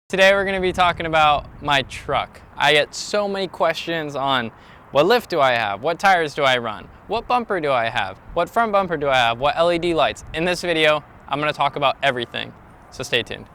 Today we're going to be talking about my truck. I get so many questions on what lift do I have, what tires do I run, what bumper do I have, what front bumper do I have, what LED lights. In this video, I'm going to talk about everything, so stay tuned.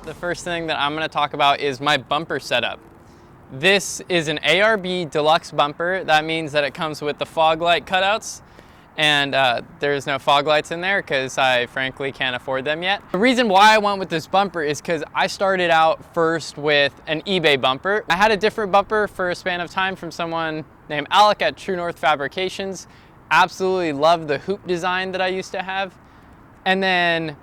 The first thing that I'm going to talk about is my bumper setup. This is an ARB deluxe bumper. That means that it comes with the fog light cutouts, and there's no fog lights in there because I frankly can't afford them yet. The reason why I went with this bumper is because I started out first with an eBay bumper. I had a different bumper for a span of time from someone named Alec at True North Fabrications. Absolutely loved the hoop design that I used to have. And then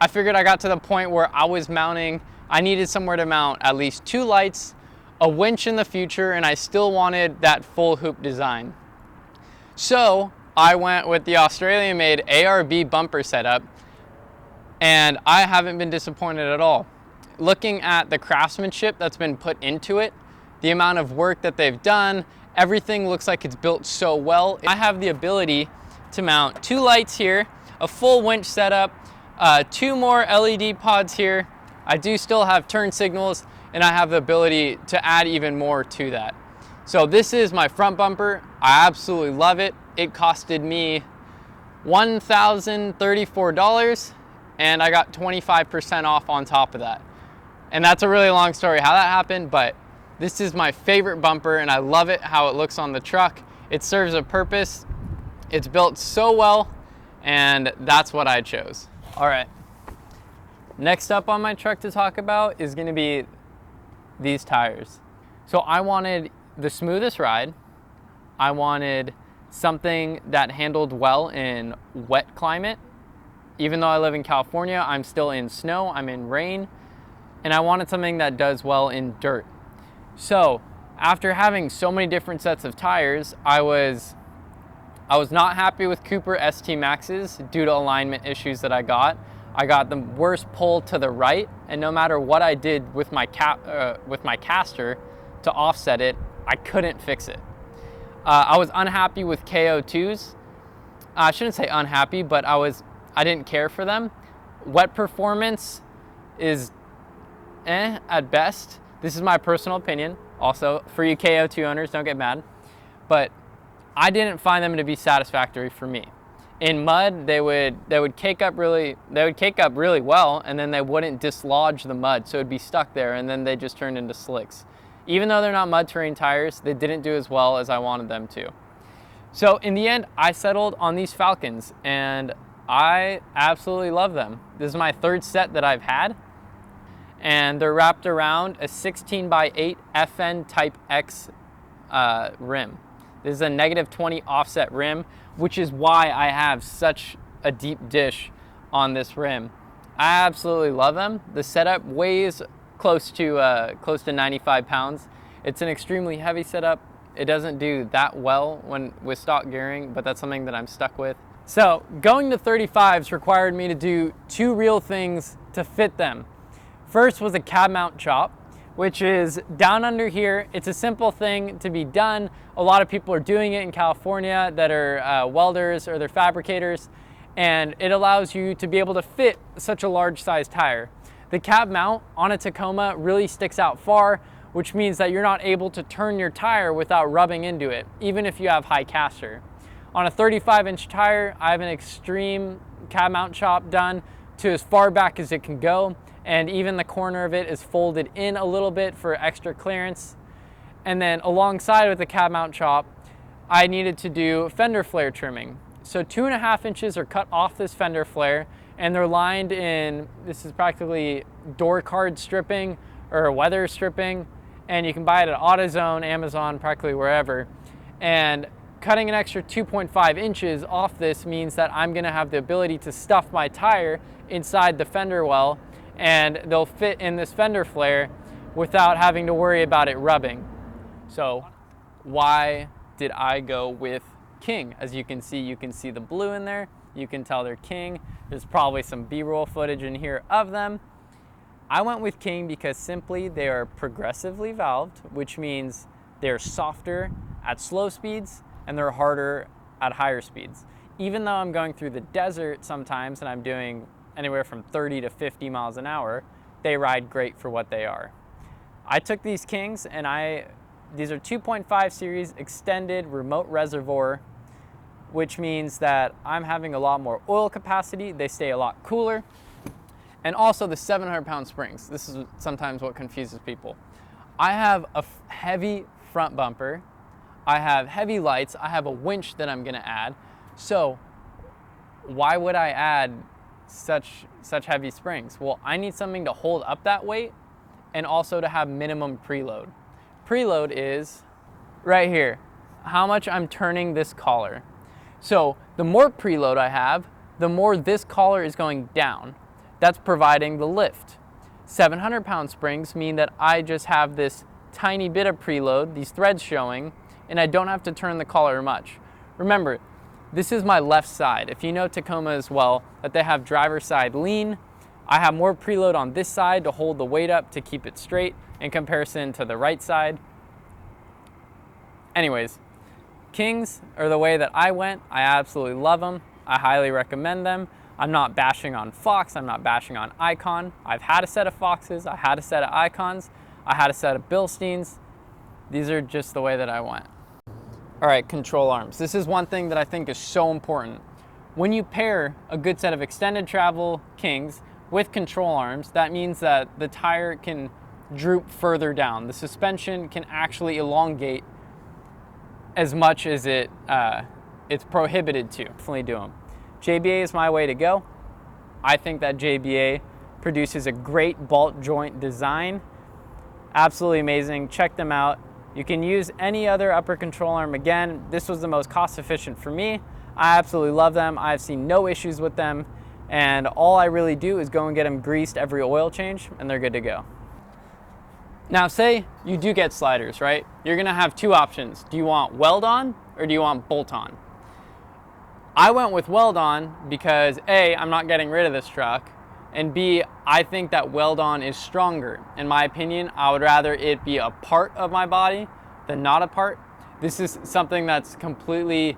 I figured I got to the point where I needed somewhere to mount at least 2 lights, a winch in the future, and I still wanted that full hoop design. So I went with the Australian-made ARB bumper setup, and I haven't been disappointed at all. Looking at the craftsmanship that's been put into it, the amount of work that they've done, everything looks like it's built so well. I have the ability to mount 2 lights here, a full winch setup, 2 more LED pods here. I do still have turn signals, and I have the ability to add even more to that. So this is my front bumper. I absolutely love it. It costed me $1,034, and I got 25% off on top of that. And that's a really long story how that happened, but this is my favorite bumper, and I love it how it looks on the truck. It serves a purpose. It's built so well, and that's what I chose. All right, next up on my truck to talk about is gonna be these tires. So I wanted the smoothest ride. I wanted something that handled well in wet climate. Even though I live in California, I'm still in snow, I'm in rain, and I wanted something that does well in dirt. So after having so many different sets of tires, I was not happy with Cooper ST Maxes due to alignment issues that I got. I got the worst pull to the right, and no matter what I did with my caster to offset it, I couldn't fix it. I was unhappy with KO2s. I shouldn't say unhappy, but I didn't care for them. Wet performance is at best. This is my personal opinion. Also, for you KO2 owners, don't get mad. But I didn't find them to be satisfactory for me. In mud, they would cake up really well, and then they wouldn't dislodge the mud, so it'd be stuck there, and then they just turned into slicks. Even though they're not mud terrain tires, they didn't do as well as I wanted them to. So in the end, I settled on these Falcons, and I absolutely love them. This is my 3rd set that I've had, and they're wrapped around a 16x8 FN Type X rim. This is a -20 offset rim, which is why I have such a deep dish on this rim. I absolutely love them. The setup weighs close to 95 pounds. It's an extremely heavy setup. It doesn't do that well with stock gearing, but that's something that I'm stuck with. So going to 35s required me to do 2 real things to fit them. First was a cab mount chop, which is down under here. It's a simple thing to be done. A lot of people are doing it in California that are welders or they're fabricators, and it allows you to be able to fit such a large size tire. The cab mount on a Tacoma really sticks out far, which means that you're not able to turn your tire without rubbing into it, even if you have high caster. On a 35-inch tire, I have an extreme cab mount chop done to as far back as it can go, and even the corner of it is folded in a little bit for extra clearance. And then alongside with the cab mount chop, I needed to do fender flare trimming. So 2.5 inches are cut off this fender flare, and they're lined in, this is practically door card stripping or weather stripping, and you can buy it at AutoZone, Amazon, practically wherever. And Cutting an extra 2.5 inches off this means that I'm gonna have the ability to stuff my tire inside the fender well, and they'll fit in this fender flare without having to worry about it rubbing. So why did I go with King? As you can see the blue in there. You can tell they're King. There's probably some B-roll footage in here of them. I went with King because simply they are progressively valved, which means they're softer at slow speeds and they're harder at higher speeds. Even though I'm going through the desert sometimes and I'm doing anywhere from 30 to 50 miles an hour, they ride great for what they are. I took these Kings and these are 2.5 series extended remote reservoir, which means that I'm having a lot more oil capacity. They stay a lot cooler. And also the 700-pound springs. This is sometimes what confuses people. I have a heavy front bumper. I have heavy lights. I have a winch that I'm gonna add. So why would I add such heavy springs? Well, I need something to hold up that weight and also to have minimum preload. Preload is right here, how much I'm turning this collar. So the more preload I have, the more this collar is going down. That's providing the lift. 700-pound springs mean that I just have this tiny bit of preload, these threads showing, and I don't have to turn the collar much. Remember, this is my left side. If you know Tacoma as well, that they have driver's side lean, I have more preload on this side to hold the weight up to keep it straight in comparison to the right side. Anyways, Kings are the way that I went. I absolutely love them. I highly recommend them. I'm not bashing on Fox, I'm not bashing on Icon. I've had a set of Foxes, I had a set of Icons, I had a set of Bilsteins. These are just the way that I went. All right, control arms. This is one thing that I think is so important. When you pair a good set of extended travel Kings with control arms, that means that the tire can droop further down. The suspension can actually elongate as much as it's prohibited to. Definitely do them. JBA is my way to go. I think that JBA produces a great bolt joint design. Absolutely amazing. Check them out. You can use any other upper control arm. Again, this was the most cost efficient for me. I absolutely love them. I've seen no issues with them. And all I really do is go and get them greased every oil change and they're good to go. Now say you do get sliders, right? You're gonna have two options. Do you want weld on or do you want bolt on? I went with weld on because A, I'm not getting rid of this truck, and B, I think that weld on is stronger. In my opinion, I would rather it be a part of my body than not a part. This is something that's completely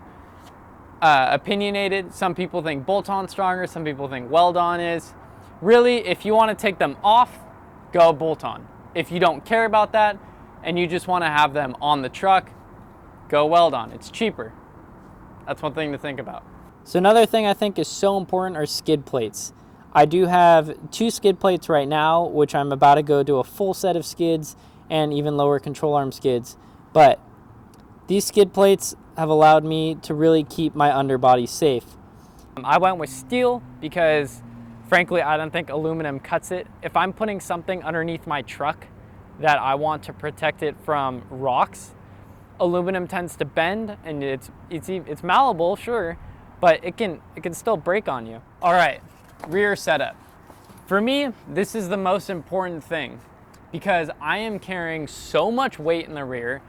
opinionated. Some people think bolt on stronger, some people think weld on is. Really, if you want to take them off, go bolt on. If you don't care about that and you just want to have them on the truck, go weld on. It's cheaper. That's one thing to think about. So another thing I think is so important are skid plates. I do have 2 skid plates right now, which I'm about to go do a full set of skids and even lower control arm skids. But these skid plates have allowed me to really keep my underbody safe. I went with steel because frankly, I don't think aluminum cuts it. If I'm putting something underneath my truck that I want to protect it from rocks, aluminum tends to bend, and it's malleable, sure, but it can still break on you. All right, rear setup. For me, this is the most important thing because I am carrying so much weight in the rear.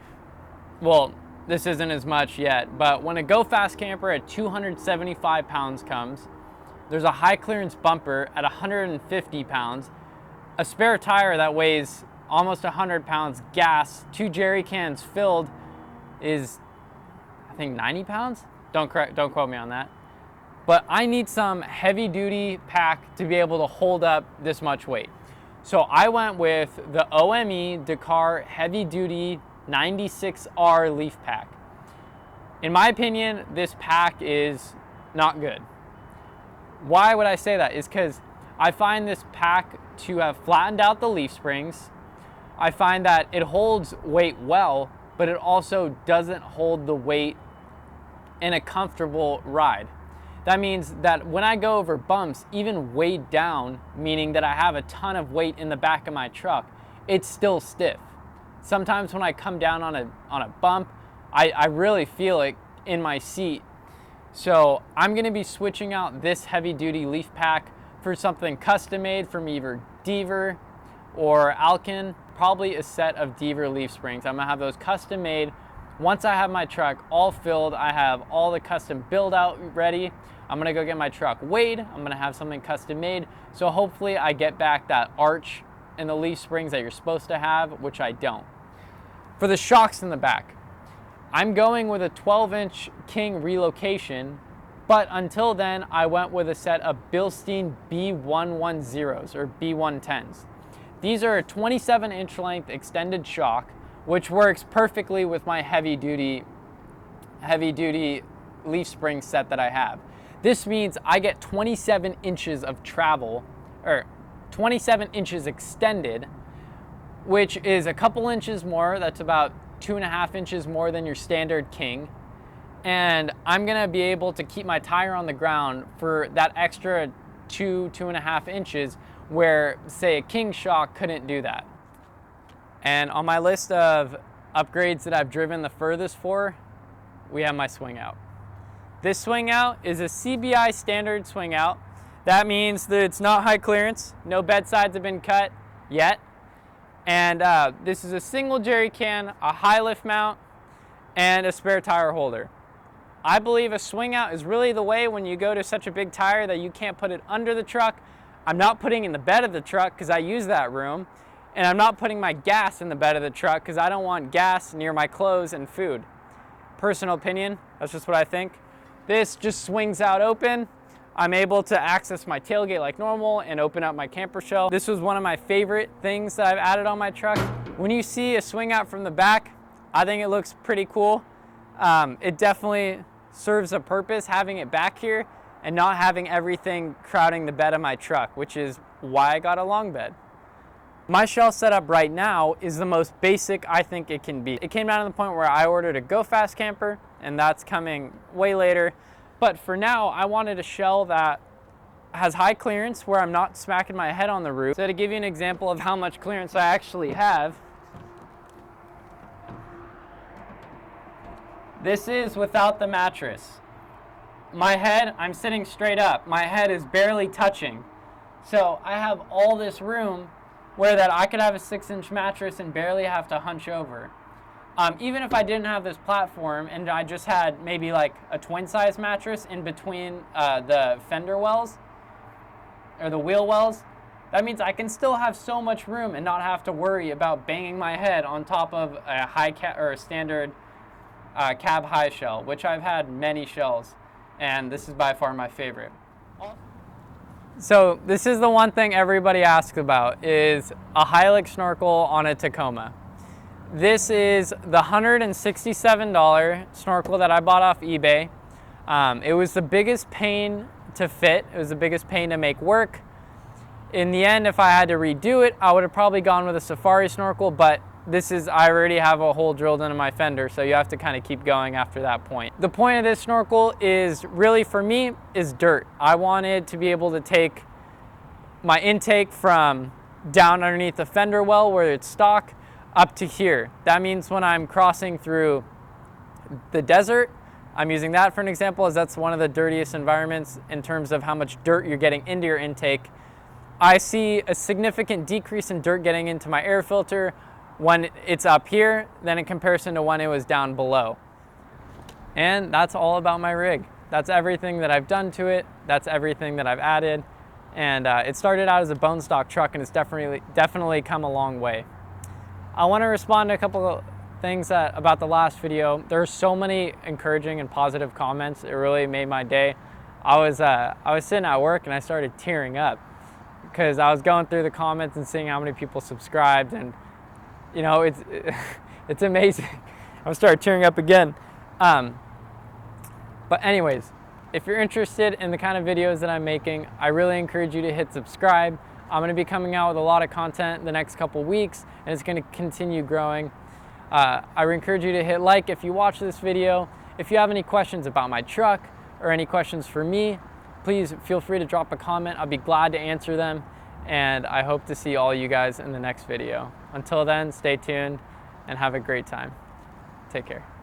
Well, this isn't as much yet, but when a Go Fast camper at 275 pounds comes, there's a high clearance bumper at 150 pounds, a spare tire that weighs almost 100 pounds, gas, 2 jerry cans filled is, I think 90 pounds? Don't quote me on that. But I need some heavy duty pack to be able to hold up this much weight. So I went with the OME Dakar heavy duty 96R leaf pack. In my opinion, this pack is not good. Why would I say that? Is because I find this pack to have flattened out the leaf springs. I find that it holds weight well, but it also doesn't hold the weight in a comfortable ride. That means that when I go over bumps, even weighed down, meaning that I have a ton of weight in the back of my truck, it's still stiff. Sometimes when I come down on a bump, I really feel it in my seat. So I'm gonna be switching out this heavy duty leaf pack for something custom made from either Deaver or Alkin, probably a set of Deaver leaf springs. I'm gonna have those custom made. Once I have my truck all filled, I have all the custom build out ready, I'm gonna go get my truck weighed. I'm gonna have something custom made. So hopefully I get back that arch in the leaf springs that you're supposed to have, which I don't. For the shocks in the back, I'm going with a 12-inch King relocation, but until then I went with a set of Bilstein B110s or B110s. These are a 27-inch length extended shock, which works perfectly with my heavy duty leaf spring set that I have. This means I get 27 inches of travel, or 27 inches extended, which is a couple inches more. That's about 2.5 inches more than your standard King. And I'm gonna be able to keep my tire on the ground for that extra 2.5 inches, where say a King shock couldn't do that. And on my list of upgrades that I've driven the furthest for, we have my swing out. This swing out is a CBI standard swing out. That means that it's not high clearance, no bed sides have been cut yet. And this is a single jerry can, a high lift mount, and a spare tire holder. I believe a swing out is really the way when you go to such a big tire that you can't put it under the truck. I'm not putting in the bed of the truck because I use that room. And I'm not putting my gas in the bed of the truck because I don't want gas near my clothes and food. Personal opinion, that's just what I think. This just swings out open. I'm able to access my tailgate like normal and open up my camper shell. This was one of my favorite things that I've added on my truck. When you see a swing out from the back, I think it looks pretty cool. It definitely serves a purpose having it back here and not having everything crowding the bed of my truck, which is why I got a long bed. My shell setup right now is the most basic I think it can be. It came down to the point where I ordered a Go Fast camper, and that's coming way later. But for now, I wanted a shell that has high clearance where I'm not smacking my head on the roof. So to give you an example of how much clearance I actually have, this is without the mattress. My head, I'm sitting straight up. My head is barely touching. So I have all this room where that I could have a 6-inch mattress and barely have to hunch over. Even if I didn't have this platform and I just had maybe like a twin size mattress in between the fender wells or the wheel wells, that means I can still have so much room and not have to worry about banging my head on top of a high cab or a standard cab high shell, which I've had many shells, and this is by far my favorite. So this is the one thing everybody asks about, is a Hilux snorkel on a Tacoma. This is the $167 snorkel that I bought off eBay. It was the biggest pain to fit. It was the biggest pain to make work. In the end, if I had to redo it, I would have probably gone with a safari snorkel, but I already have a hole drilled into my fender, so you have to kind of keep going after that point. The point of this snorkel is really, for me, is dirt. I wanted to be able to take my intake from down underneath the fender well where it's stock up to here. That means when I'm crossing through the desert, I'm using that for an example, as that's one of the dirtiest environments in terms of how much dirt you're getting into your intake. I see a significant decrease in dirt getting into my air filter when it's up here than in comparison to when it was down below. And that's all about my rig. That's everything that I've done to it. That's everything that I've added. And it started out as a bone stock truck, and it's definitely come a long way. I want to respond to a couple of things about the last video. There are so many encouraging and positive comments. It really made my day. I was sitting at work and I started tearing up because I was going through the comments and seeing how many people subscribed, and you know, it's amazing. I started tearing up again. But anyways, if you're interested in the kind of videos that I'm making, I really encourage you to hit subscribe. I'm going to be coming out with a lot of content the next couple weeks, and it's going to continue growing. I encourage you to hit like if you watch this video. If you have any questions about my truck or any questions for me, please feel free to drop a comment. I'll be glad to answer them, and I hope to see all you guys in the next video. Until then, stay tuned and have a great time. Take care.